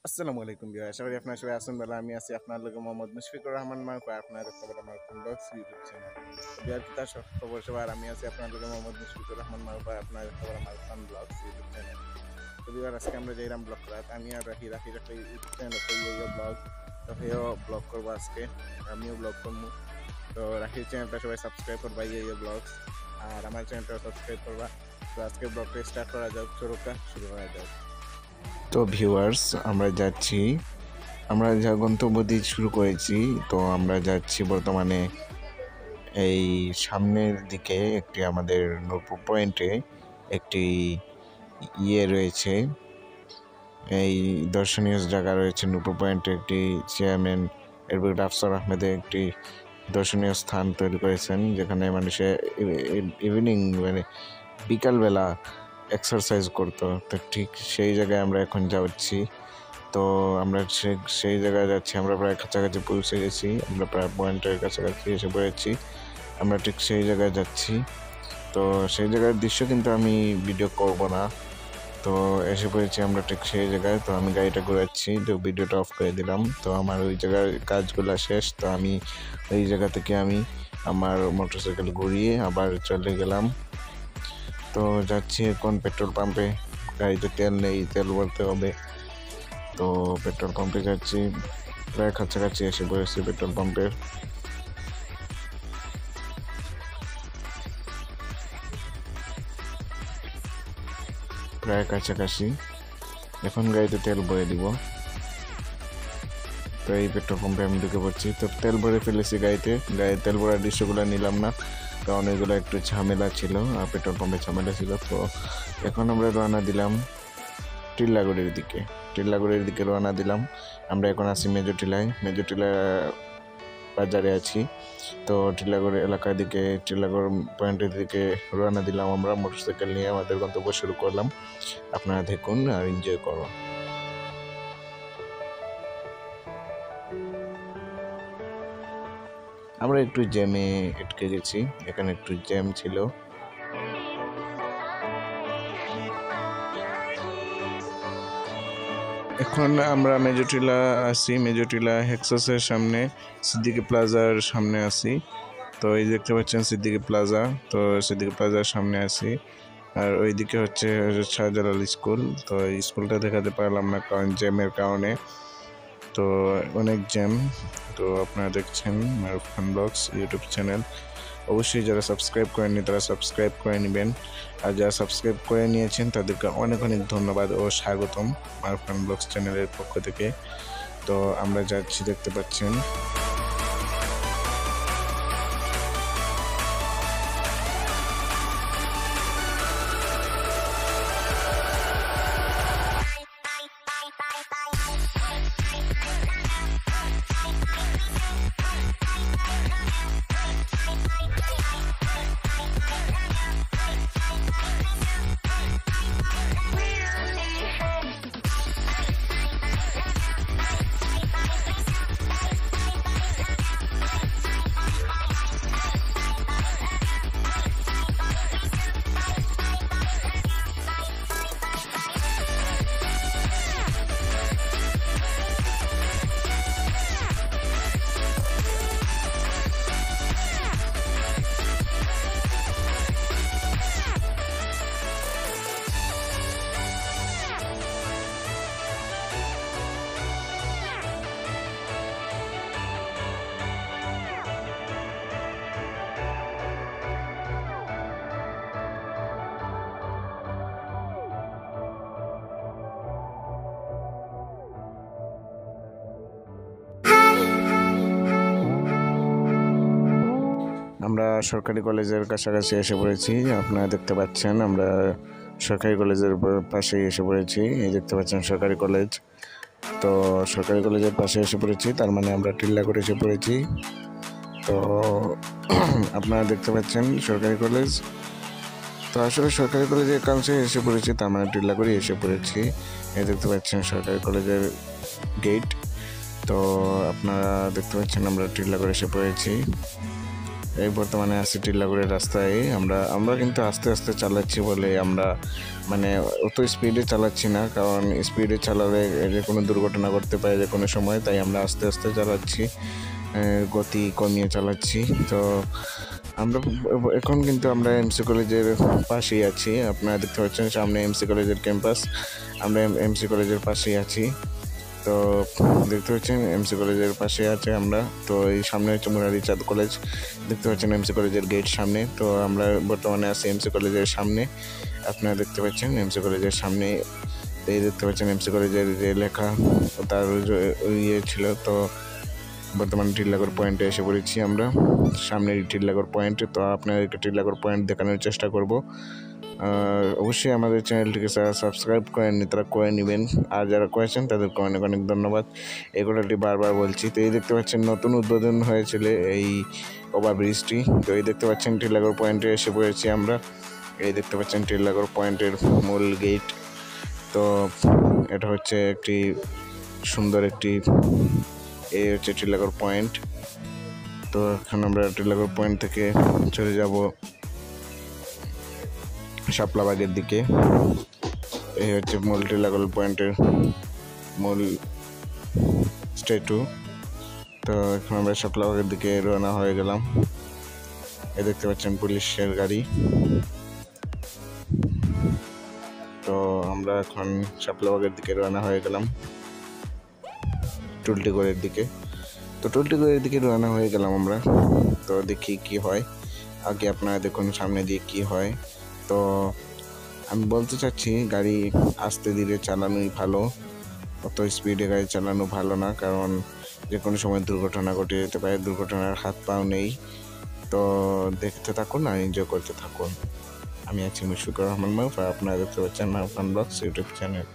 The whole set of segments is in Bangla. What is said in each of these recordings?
আসসালামু আলাইকুম বিয়ার আশা করি আপনার সবাই আছেন ভালো। আমি আছি আপনার লোক মোহাম্মদ মুশফিকুর রহমান মারুফ। আপনারা দেখতে পারেন আমার ব্লগস ইউটিউব চ্যানেল বিয়ার কি তার খবর সবার। আমি আছি আপনার লোক মোহাম্মদ মুশফিকুর রহমান মারুফ। আপনারা দেখতে পারেন আমার ব্লগস ইউটিউব চ্যানেল। তো বিয়ার আজকে আমরা যাইলাম ব্লগ করাত। আমি আর রাখির একটা ইউটিউব চ্যানেল আছে ইয়ে ব্লগ। তো হেও ব্লগ করবো আজকে, আমিও ব্লগ করবো। তো রাখির চ্যানেলটা সবাই সাবস্ক্রাইব করবা ইয়ে ব্লগস, আর আমার চ্যানেলটাও সাবস্ক্রাইব করবা। তো আজকে ব্লগটা স্টার্ট করা যাক, শুরু করা যাক। তো ভিউয়ার্স, আমরা যাচ্ছি, আমরা যা গন্তব্য দিয়ে শুরু করেছি। তো আমরা যাচ্ছি বর্তমানে এই সামনের দিকে একটি আমাদের নূরপুর পয়েন্টে একটি রয়েছে, এই দর্শনীয় জায়গা রয়েছে নূরপুর পয়েন্টে। একটি চেয়ারম্যান এডভোকেট আফসার আহমেদের একটি দর্শনীয় স্থান তৈরি করেছেন, যেখানে মানুষে ইভিনিং মানে বিকালবেলা এক্সারসাইজ করতো। তো ঠিক সেই জায়গায় আমরা এখন যাচ্ছি। তো আমরা সেই জায়গায় যাচ্ছি, আমরা প্রায় কাছাকাছি পৌঁছে গেছি, আমরা প্রায় পয়েন্টের কাছাকাছি এসে পড়েছি। আমরা ঠিক সেই জায়গায় যাচ্ছি। তো সেই জায়গার দৃশ্য কিন্তু আমি ভিডিও করব না। তো এসে পড়েছি আমরা ঠিক সেই জায়গায়। তো আমি গাড়িটা ঘোরাচ্ছি, তো ভিডিওটা অফ করে দিলাম। তো আমার ওই জায়গার কাজগুলো শেষ। তো আমি ওই জায়গা থেকে আমি আমার মোটরসাইকেল ঘুরিয়ে আবার চলে গেলাম। তো যাচ্ছি এখন পেট্রোল পাম্পে, গাড়িতে তেল নেই, তেল ভরতে হবে। তো পেট্রোল পাম্পে যাচ্ছি, প্রায় কাছাকাছি এসে পড়েছি পেট্রোল পাম্পের। প্রায় কাছাকাছি, এখন গাড়িতে তেল ভরে দিব। তো এই পেট্রোল পাম্পে আমি ঢুকে পড়ছি। তো তেল ভরে ফেলেছি গাড়িতে তেল ভরার দৃশ্যগুলো নিলাম না, কারণ এগুলো একটু ঝামেলা ছিল, আর পেট্রোল পাম্পে ঝামেলা ছিল। তো এখন আমরা রওনা দিলাম টিল্লাগড়ের দিকে রওনা দিলাম। আমরা এখন আছি মেজরটিলা বাজারে আছি। তো টিল্লাগড় এলাকার দিকে, টিল্লাগড় পয়েন্টের দিকে রওনা দিলাম আমরা মোটরসাইকেল নিয়ে। আমাদের গন্তব্য শুরু করলাম। আপনারা দেখুন আর এনজয় করুন। আমরা একটু জ্যামে আটকে গেছি, এখানে একটু জ্যাম ছিল। এখন আমরা মেজরটিলা আছি, মেজরটিলা হেক্সাসের সামনে, সিদ্দিকি প্লাজার সামনে আছি। তো এই দেখতে পাচ্ছেন সিদ্দিকি প্লাজা। তো সিদ্দিকি প্লাজার সামনে আছি, আর ওইদিকে হচ্ছে শাহজালাল স্কুল। তো এই স্কুলটা দেখাতে পারলাম না কারণ জ্যামের কারণে। তো অনেক জ্যাম। তো আপনারা দেখছেন মারুফ খান ব্লগস ইউটিউব চ্যানেল। অবশ্যই যারা সাবস্ক্রাইব করেননি তারা সাবস্ক্রাইব করে নেবেন, আর যারা সাবস্ক্রাইব করে নিয়েছেন তাদেরকে অনেক অনেক ধন্যবাদ ও স্বাগতম মারুফ খান ব্লগস চ্যানেলের পক্ষ থেকে। তো আমরা যাচ্ছি, দেখতে পাচ্ছেন। আমরা সরকারি কলেজের কাছাকাছি এসে পড়েছি, আপনারা দেখতে পাচ্ছেন। আমরা সরকারি কলেজের পাশেই এসে পড়েছি, এই দেখতে পাচ্ছেন সরকারি কলেজ। তো সরকারি কলেজের পাশে এসে পড়েছি, তার মানে আমরা টিল্লাগড়ে এসে পড়েছি। তো আপনারা দেখতে পাচ্ছেন সরকারি কলেজ। তো আসলে সরকারি কলেজের কাছে এসে পড়েছি, তার মানে টিল্লাগড়ে এসে পড়েছি। এই দেখতে পাচ্ছেন সরকারি কলেজের গেট। তো আপনারা দেখতে পাচ্ছেন আমরা টিল্লাগড়ে এসে পড়েছি। এই বর্তমানে আছি টিলাগড়ের রাস্তায়। আমরা কিন্তু আস্তে আস্তে চালাচ্ছি বলে আমরা মানে অত স্পিডে চালাচ্ছি না, কারণ স্পিডে চালালে যে কোনো দুর্ঘটনা ঘটতে পারে যে কোনো সময়, তাই আমরা আস্তে আস্তে চালাচ্ছি, গতি কমিয়ে চালাচ্ছি। তো আমরা এখন কিন্তু আমরা এমসি কলেজের পাশেই আছি। আপনারা দেখতে পাচ্ছেন সামনে এমসি কলেজের ক্যাম্পাস, আমরা এমসি কলেজের পাশেই আছি। তো দেখতে পাচ্ছেন এমসি কলেজের পাশে আছে আমরা। তো এই সামনে হচ্ছে মুরারি চাঁদ কলেজ, দেখতে পাচ্ছেন এমসি কলেজের গেট সামনে। তো আমরা বর্তমানে আছি এমসি কলেজের সামনে। আপনারা দেখতে পাচ্ছেন এমসি কলেজের সামনে, এই দেখতে পাচ্ছেন এমসি কলেজের যে লেখা তার ইয়ে ছিল। তো বর্তমানে টিলাগড় পয়েন্টে এসে পড়েছি আমরা, সামনের টিলাগড় পয়েন্টে। তো আপনাদেরকে টিলাগড় পয়েন্ট দেখানোর চেষ্টা করব। অবশ্যই আমাদের চ্যানেলটিকে সাবস্ক্রাইব করেননি তারা করে নেবেন, আর যারা করেছেন তাদেরকে অনেক অনেক ধন্যবাদ। এই কথাটি বারবার বলছি। তো এই দেখতে পাচ্ছেন নতুন উদ্বোধন হয়েছিল এই ওভারব্রিজটি। তো এই দেখতে পাচ্ছেন টিলাগড় পয়েন্টে এসে পড়েছি আমরা। এই দেখতে পাচ্ছেন টিলাগড় পয়েন্টের মূল গেট। তো এটা হচ্ছে একটি সুন্দর একটি, এই হচ্ছে টিলাগড় পয়েন্ট। তো এখন আমরা টিলাগড় পয়েন্ট থেকে চলে যাব শাপলাবাগের দিকে। এই হচ্ছে মূল টিলাগড় পয়েন্টের মূল স্ট্যাচু। তো এখন আমরা শাপলাবাগের দিকে রওনা হয়ে গেলাম। এই দেখতে পাচ্ছেন পুলিশের গাড়ি। তো আমরা এখন শাপলাবাগের দিকে রওনা হয়ে গেলাম, টুলটিগড়ের দিকে। তো টুলটিগড়ের দিকে রওনা হয়ে গেলাম আমরা। তো দেখি কি হয়, আগে আপনারা দেখুন সামনে দিয়ে কি হয়। তো আমি বলতে চাচ্ছি গাড়ি আস্তে ধীরে চালানোই ভালো, অত স্পিডে গাড়ি চালানো ভালো না, কারণ যে কোনো সময় দুর্ঘটনা ঘটে যেতে পারে, দুর্ঘটনার হাত পাও নেই। তো দেখতে থাকুন আর এনজয় করতে থাকুন। আমি আছি মুশফিকুর রহমান মারুফ, আর আপনারা দেখতে পাচ্ছেন মারুফ খান ব্লগস ইউটিউব চ্যানেল।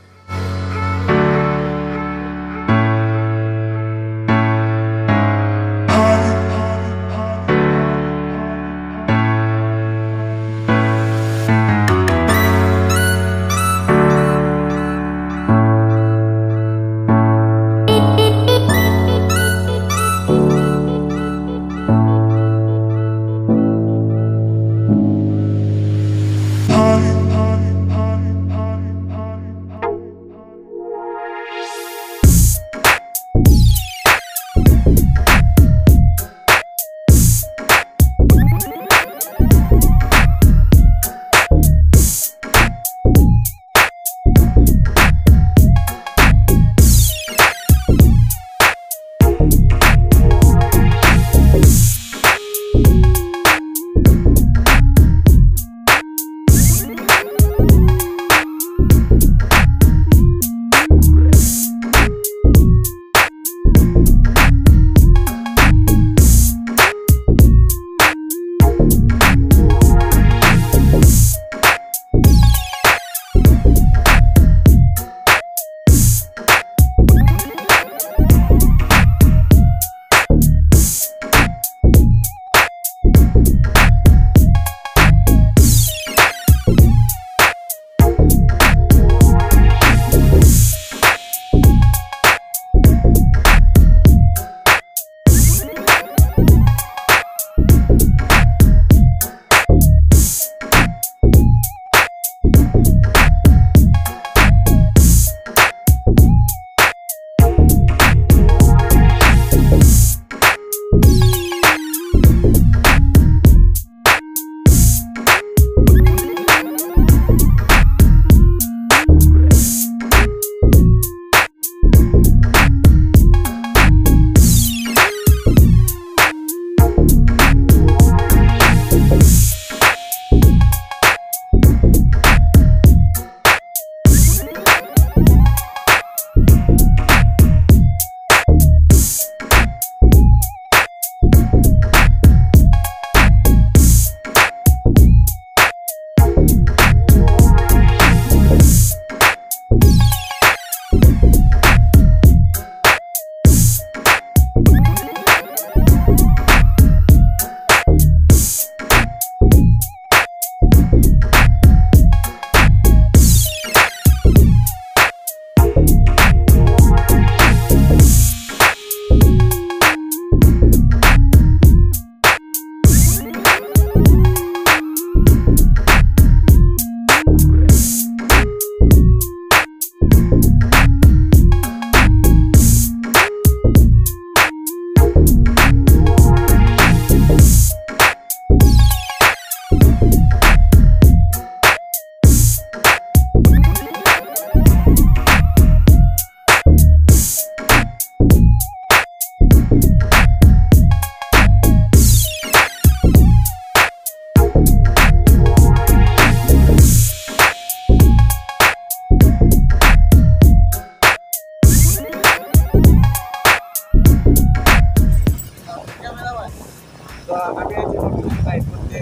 তো আমি আছি বর্তমানে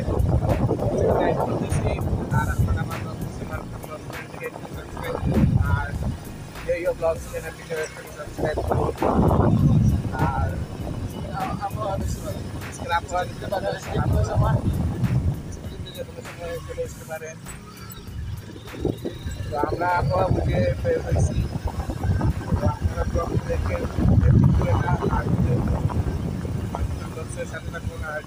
গাইড করতেছি আর আপনারা আমার ব্লগ থেকে একটু সাবস্ক্রাইব করুন আর এই ব্লগ চ্যানেলটিকে একটু সাবস্ক্রাইব করুন আর আবহাওয়া বেশি ভালো আজকের আবহাওয়া দিতে পারে আবহাওয়া সময় যে কোনো সময় চলে আসতে পারে তো আমরা আবহাওয়া বুঝে বের হয়েছি তো আপনারা ব্লগ দেখে করে না আর সাথে থাকুন আর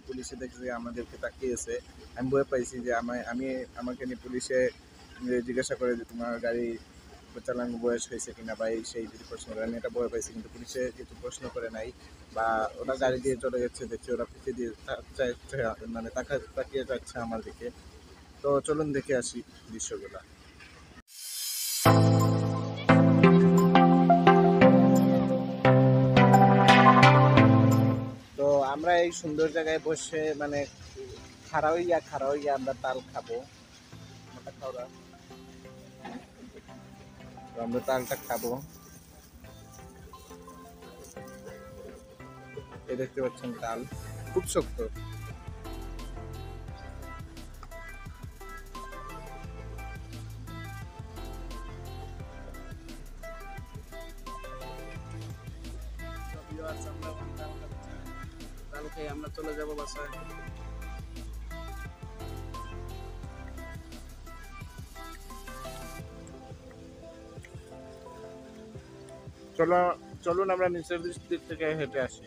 পুলিশে দেখে আমাদেরকে তাকিয়েছে, আমি ভয় পাইছি যে আমাকে নিয়ে পুলিশে জিজ্ঞাসা করে যে তোমার গাড়ি চালানোর বয়স হয়েছে কিনা বা সেই যদি প্রশ্ন করে, আমি এটা ভয় পাইছি। কিন্তু পুলিশে কিছু প্রশ্ন করে নাই বা ওরা গাড়ি দিয়ে চলে যাচ্ছে, দেখছি ওরা পিছিয়ে দিয়ে মানে তাকিয়ে যাচ্ছে আমার দিকে। তো চলুন দেখে আসি দৃশ্যগুলা। তো আমরা এই সুন্দর জায়গায় বসে মানে খাড়া হইয়া আমরা তাল খাবো। আমরা তালটা খাবো। এই দেখতে পাচ্ছেন তাল খুব শক্ত। আমরা চলে যাবো বাসায়। চলুন আমরা নিচের দিক থেকে হেঁটে আসি।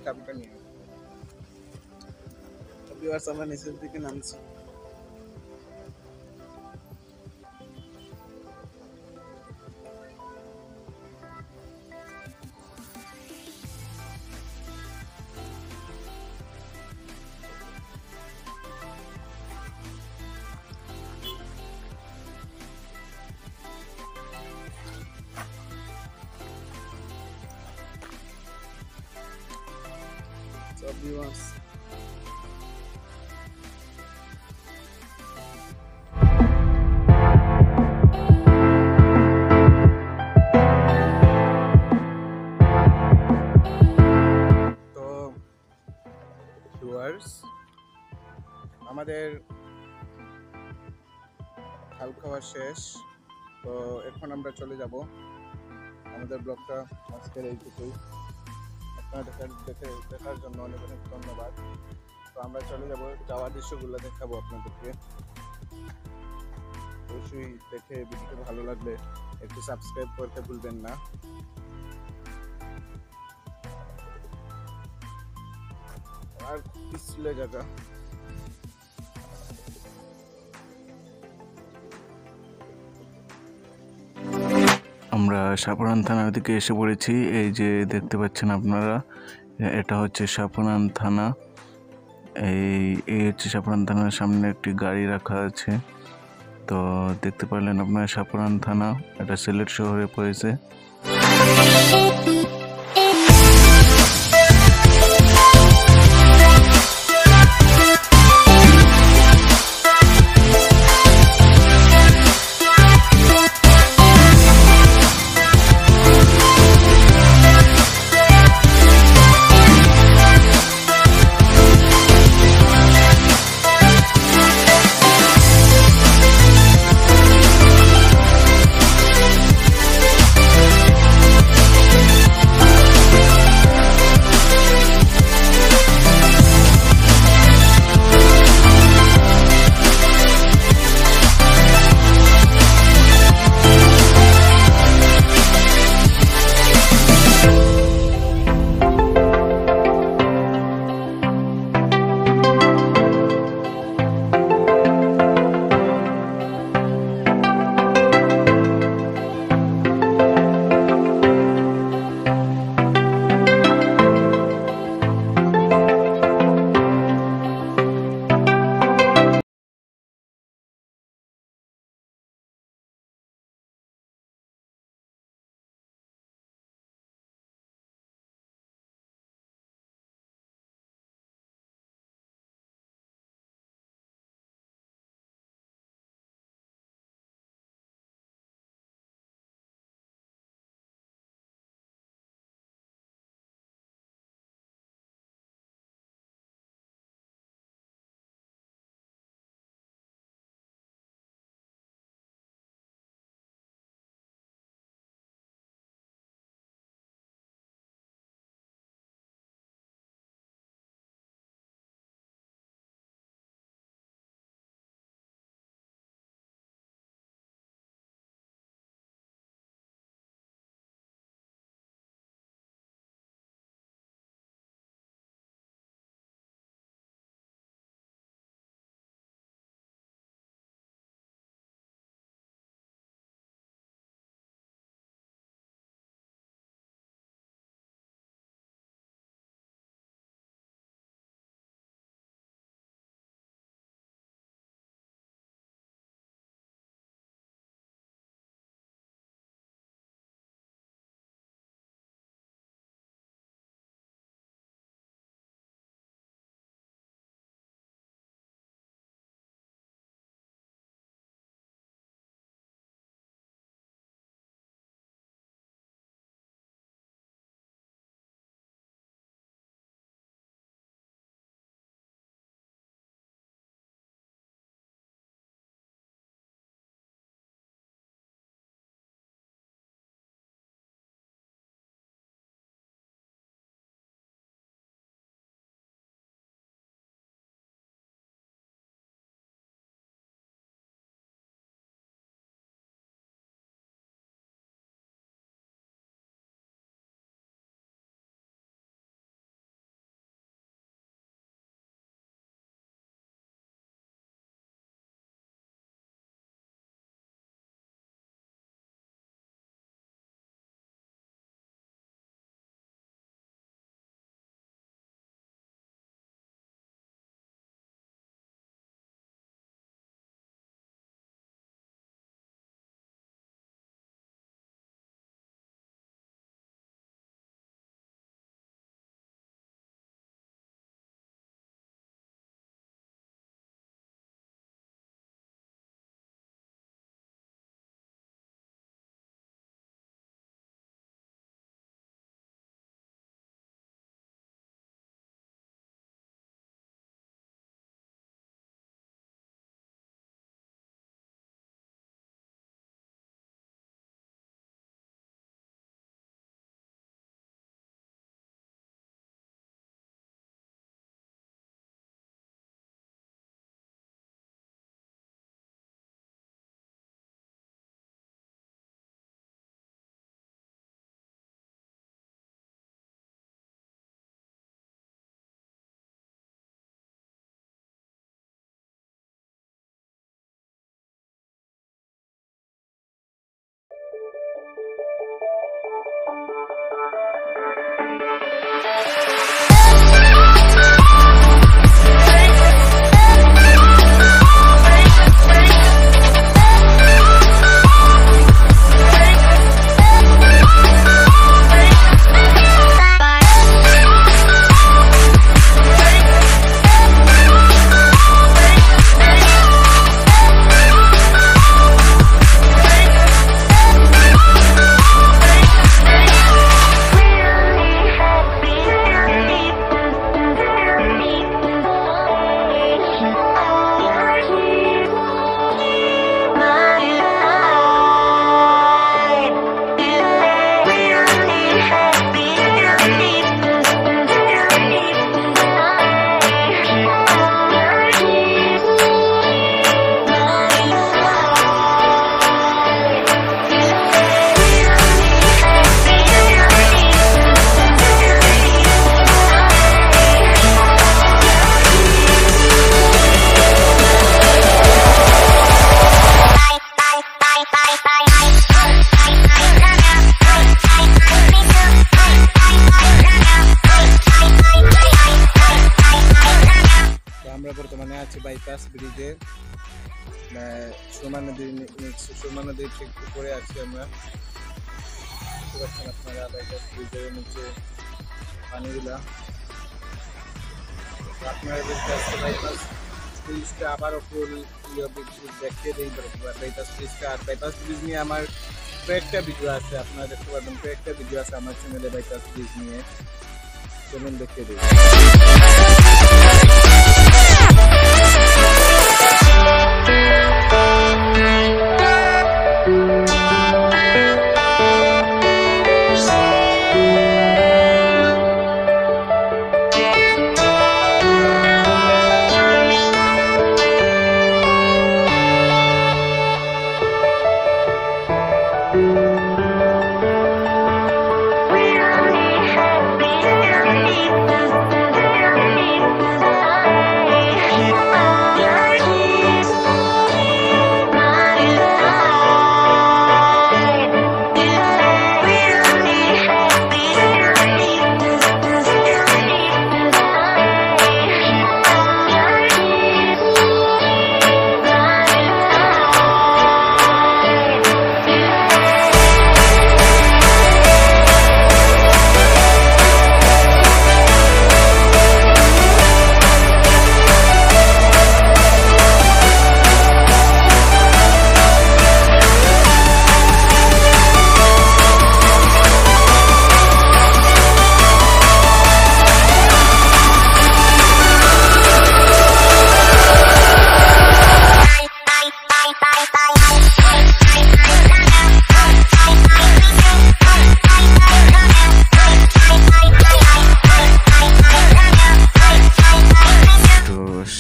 চাবিটা নিয়ে আমরা নিচের দিকে নামছি। viewers, আমাদের খাল খাওয়া শেষ। তো এখন আমরা চলে যাব। আমাদের ব্লগটা আজকের এইটুকুই। আপনারা দেখার জন্য অনেক অনেক ধন্যবাদ। তো আমরা চলে যাব, যাওয়ার দৃশ্যগুলো দেখাবো আপনাদেরকে। অবশ্যই দেখে ভিডিওটা ভালো লাগলে একটু সাবস্ক্রাইব করতে ভুলবেন না। আর পিছলে জায়গা আমরা সাপুরান থানার দিকে এসে পড়েছি। এই যে দেখতে পাচ্ছেন আপনারা, এটা হচ্ছে সাপুরান থানা। এই হচ্ছে সাপুরান থানার সামনে একটি গাড়ি রাখা আছে। তো দেখতে পারলেন আপনারা সাপুরান থানা, এটা সিলেট শহরে পড়েছে। বর্তমানে আছি বাইপাস ব্রিজে, সুরমা নদীর ঠিক উপরে আছি আমরা। দেখতে পাচ্ছেন আপনারা বাইপাস ব্রিজের নিচে পানিগুলা। আপনারা দেখতে আসছে বাইপাস ব্রিজটা আবারও ফুল দেখতে দিই বাইপাস ব্রিজটা। আর বাইপাস ব্রিজ নিয়ে আমার কয়েকটা ভিডিও আছে, আপনারা দেখতে পারবেন কয়েকটা ভিডিও আছে আমার চ্যানেলে বাইপাস ব্রিজ নিয়ে, চলুন দেখতে দিই।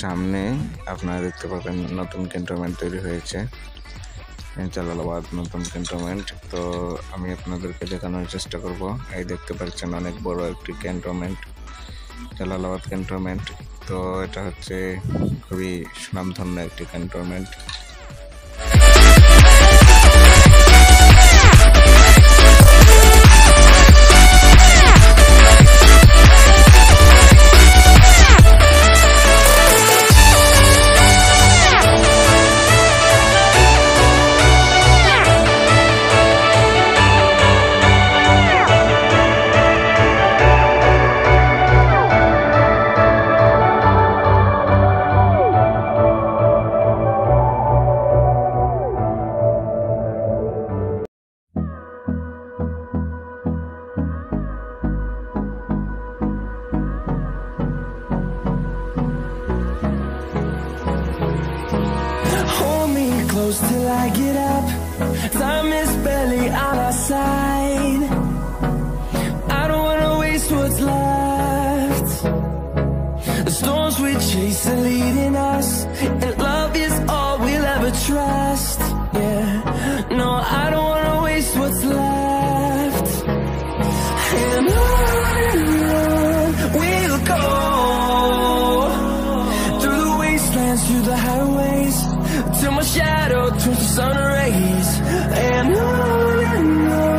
সামনে আপনারা দেখতে পাবেন নতুন ক্যান্টনমেন্ট তৈরি হয়েছে, জালালাবাদ নতুন ক্যান্টনমেন্ট। তো আমি আপনাদেরকে দেখানোর চেষ্টা করব। এই দেখতে পাচ্ছেন অনেক বড় একটি ক্যান্টনমেন্ট, জালালাবাদ ক্যান্টনমেন্ট। তো এটা হচ্ছে খুবই সুনামধন্য একটি cantonment. Close till I get up, time is barely on our side. I don't wanna waste what's left. The storms we chase are leading us, and love is all we'll ever trust. Yeah, no, I don't wanna waste what's left. And on we'll go, through the wastelands, through the highways, till my shadow turns to sun rays. And on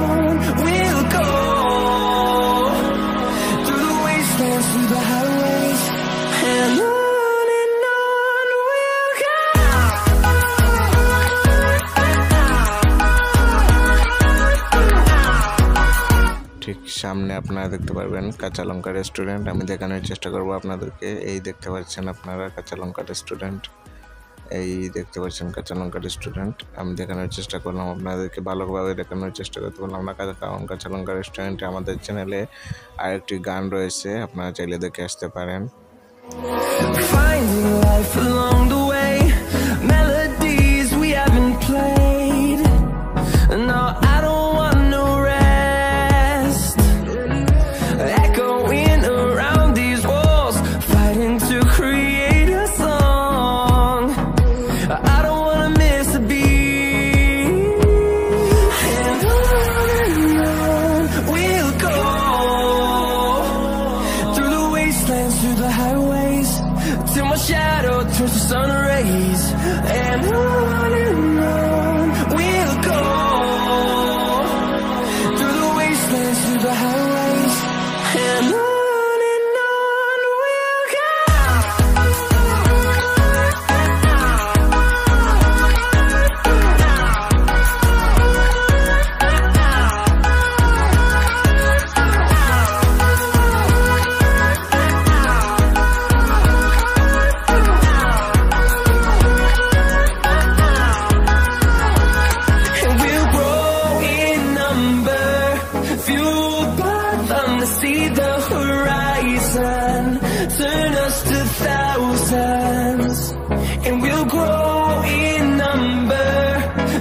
ঠিক সামনে আপনারা দেখতে পারবেন কাঁচা লঙ্কা রেস্টুরেন্ট। আমি দেখানোর চেষ্টা করব আপনাদেরকে। এই দেখতে পাচ্ছেন আপনারা কাঁচা লঙ্কা রেস্টুরেন্ট, এই দেখতে পাচ্ছেন কাঁচা লঙ্কা রেস্টুরেন্ট। আমি দেখানোর চেষ্টা করলাম আপনাদেরকে, ভালোভাবে দেখানোর চেষ্টা করতে বললাম না। কারণ কাঁচা লঙ্কা রেস্টুরেন্টে আমাদের চ্যানেলে আরেকটি গান রয়েছে, আপনারা চাইলে দেখে আসতে পারেন। Finding life along the way, melodies we haven't played. No, I don't want no rest. Echoing around these walls, fighting to create a song. I don't wanna miss a beat. And on we'll go, through the wastelands, through the highways, till my shadow turns to sun rays. And on we'll go, through the wastelands, through the highways. And on we'll go. And we'll grow in number, fueled by them to see the horizon, turn us to thousands. And we'll grow in number,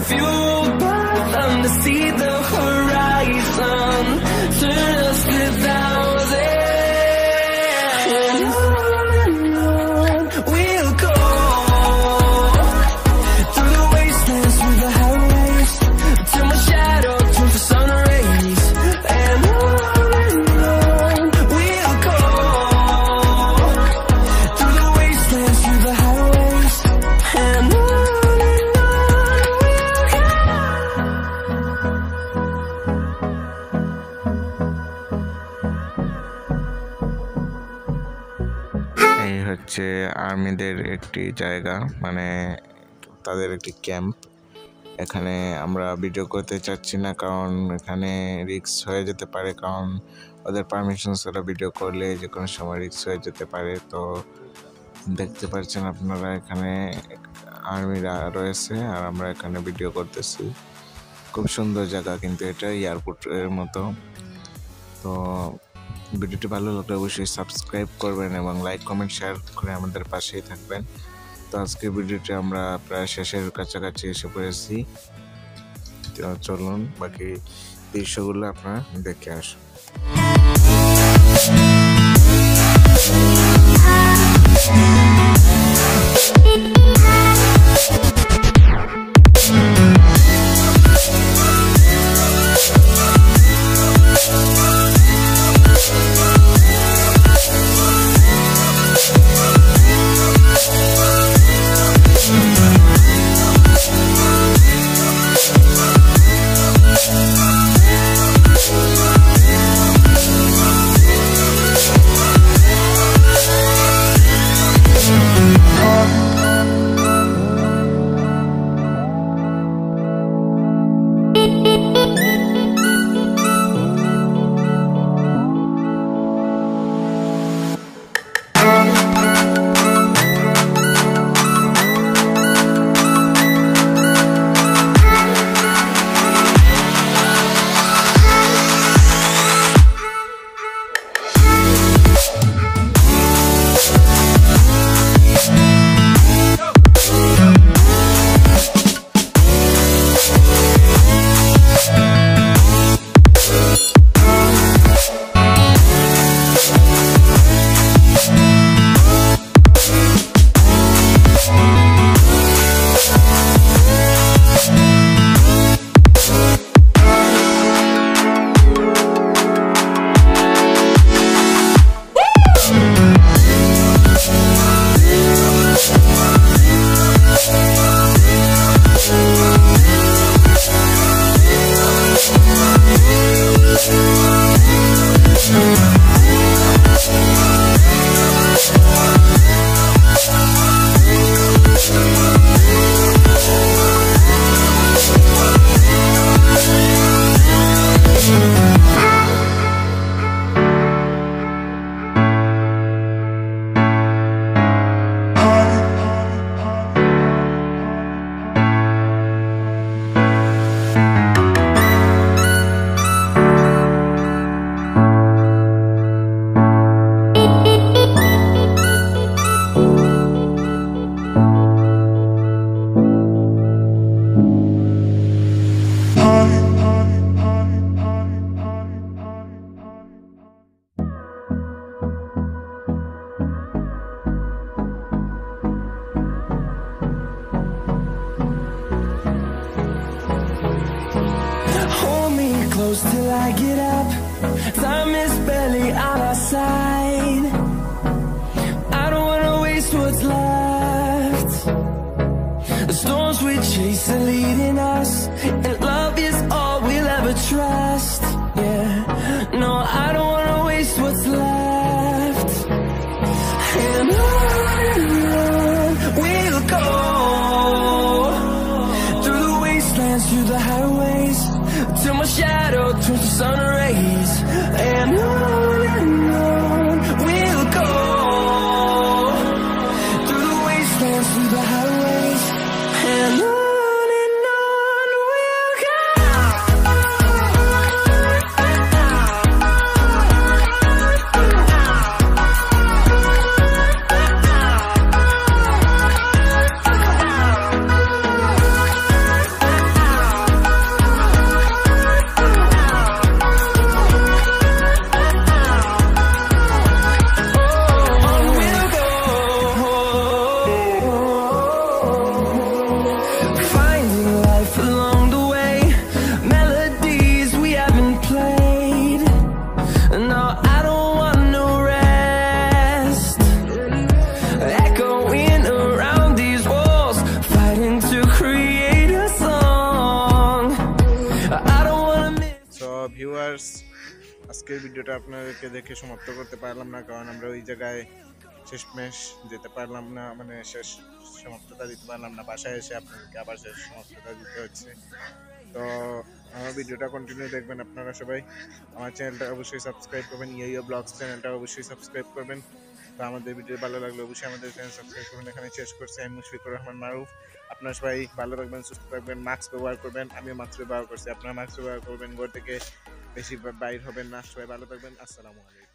fueled by them to see the horizon, turn us to thousands. And on we'll go, through the wastelands, through the highways, till my shadow turns to sun rays. And on we'll go, through the wastelands, through the highways. And on we'll go. এই হচ্ছে আর্মিদের একটি জায়গা, মানে তাদের একটি ক্যাম্প। এখানে আমরা ভিডিও করতে চাচ্ছি না, কারণ এখানে রিস্ক হয়ে যেতে পারে, কারণ ওদের পারমিশন ছাড়া ভিডিও করলে যে কোনো সময় রিস্ক হয়ে যেতে পারে। তো দেখতে পাচ্ছেন আপনারা এখানে আর্মিরা রয়েছে আর আমরা এখানে ভিডিও করতেছি। খুব সুন্দর জায়গা, কিন্তু এটা এয়ারপোর্টের মতো। তো ভিডিওটি ভালো লাগলে অবশ্যই সাবস্ক্রাইব করবেন এবং লাইক কমেন্ট শেয়ার করে আমাদের পাশেই থাকবেন। তো আজকের ভিডিওটি আমরা প্রায় শেষের কাছাকাছি এসে পড়েছি। তো চলুন বাকি দৃশ্যগুলো আপনারা দেখে আসুন। close till I get up. Time is barely on our side. I don't wanna waste what's left. The storms we chase are leading us, and love is all we'll ever trust. Yeah, no, I don't wanna waste what's left. And on we'll go, through the wastelands, through the highways, till my shadow turns to sun rays. And on we'll go, through the wastelands, through the highways, and on we'll go. Viewers, আজকের ভিডিওটা আপনাদেরকে দেখে সমাপ্ত করতে পারলাম না, কারণ আমরা ওই জায়গায় শেষমেশ যেতে পারলাম না, মানে শেষ সমাপ্ততা দিতে পারলাম না। বাসায় এসে আপনাদেরকে আবার শেষ সমাপ্ততা দিতে হচ্ছে। তো আমার ভিডিওটা কন্টিনিউ দেখবেন আপনারা সবাই। আমার চ্যানেলটা অবশ্যই সাবস্ক্রাইব করবেন, ইয়ো ব্লগস চ্যানেলটা অবশ্যই সাবস্ক্রাইব করবেন। তো আমাদের ভিডিও ভালো লাগলে অবশ্যই আমাদের চ্যানেল সাবস্ক্রাইব করবেন। এখানে শেষ করছি আমি মুশফিকুর রহমান মারুফ। আপনারা সবাই ভালো থাকবেন, সুস্থ থাকবেন, মাস্ক ব্যবহার করবেন। আমিও মাস্ক ব্যবহার করছি, আপনারা মাস্ক ব্যবহার করবেন, ঘর থেকে বেশি বাইর হবেন না। সবাই ভালো থাকবেন, আসসালামু আলাইকুম।